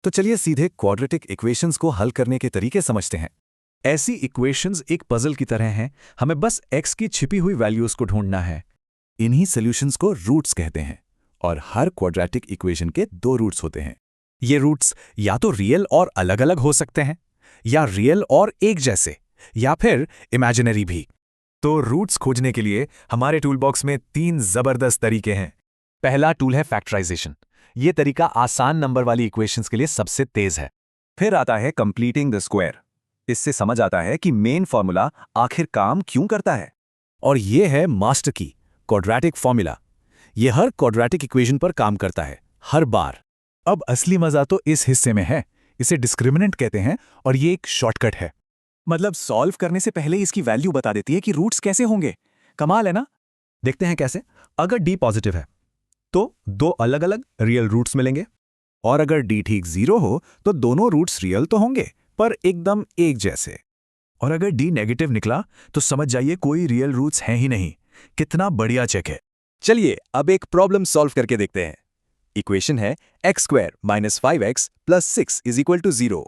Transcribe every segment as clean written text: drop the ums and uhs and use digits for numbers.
तो चलिए सीधे क्वाड्रेटिक इक्वेशंस को हल करने के तरीके समझते हैं। ऐसी इक्वेशंस एक पजल की तरह हैं, हमें बस x की छिपी हुई वैल्यूज को ढूंढना है। इन्हीं सॉल्यूशंस को रूट्स कहते हैं और हर क्वाड्रेटिक इक्वेशन के दो रूट्स होते हैं। ये रूट्स या तो रियल और अलग अलग हो सकते हैं, या रियल और एक जैसे, या फिर इमेजिनरी भी। तो रूट्स खोजने के लिए हमारे टूलबॉक्स में 3 जबरदस्त तरीके हैं। पहला टूल है फैक्टराइजेशन। ये तरीका आसान नंबर वाली इक्वेशंस के लिए सबसे तेज है। फिर आता है कंप्लीटिंग द स्क्वायर। इससे समझ आता है कि मेन फॉर्मूला आखिर काम क्यों करता है। और ये है मास्टर की, क्वाड्रेटिक फॉर्मूला। ये हर क्वाड्रेटिक इक्वेशन पर काम करता है, हर बार। अब असली मजा तो इस हिस्से में है। इसे डिस्क्रिमिनेंट कहते हैं और ये एक शॉर्टकट है। मतलब सॉल्व करने से पहले इसकी वैल्यू बता देती है कि रूट्स कैसे होंगे। कमाल है ना? देखते हैं कैसे। अगर d पॉजिटिव है तो दो अलग अलग रियल रूट्स मिलेंगे, और अगर d ठीक 0 हो तो दोनों रूट्स रियल तो होंगे पर एकदम एक जैसे। और अगर d नेगेटिव निकला तो समझ जाइए कोई रियल रूट्स हैं ही नहीं। कितना बढ़िया चेक है। चलिए अब एक प्रॉब्लम सॉल्व करके देखते हैं। इक्वेशन है x² - 5x + 6 = 0।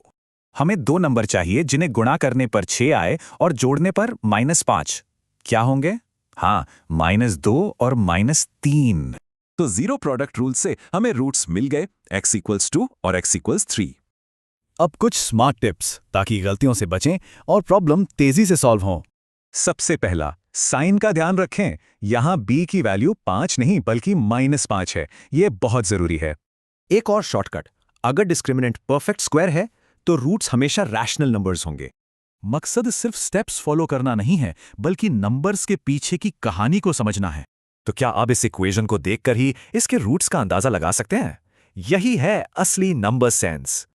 हमें दो नंबर चाहिए जिन्हें गुणा करने पर 6 आए और जोड़ने पर -5। क्या होंगे? हाँ, -2 और -3। तो जीरो प्रोडक्ट रूल से हमें रूट्स मिल गए, x = 2 और x = 3। अब कुछ स्मार्ट टिप्स ताकि गलतियों से बचें और प्रॉब्लम तेजी से सॉल्व हो। सबसे पहला, साइन का ध्यान रखें। यहां b की वैल्यू 5 नहीं बल्कि -5 है। यह बहुत जरूरी है। एक और शॉर्टकट, अगर डिस्क्रिमिनेंट परफेक्ट स्क्वायर है तो रूट्स हमेशा रैशनल नंबर्स होंगे। मकसद सिर्फ स्टेप्स फॉलो करना नहीं है बल्कि नंबर्स के पीछे की कहानी को समझना है। तो क्या आप इस इक्वेशन को देखकर ही इसके रूट्स का अंदाजा लगा सकते हैं? यही है असली नंबर सेंस।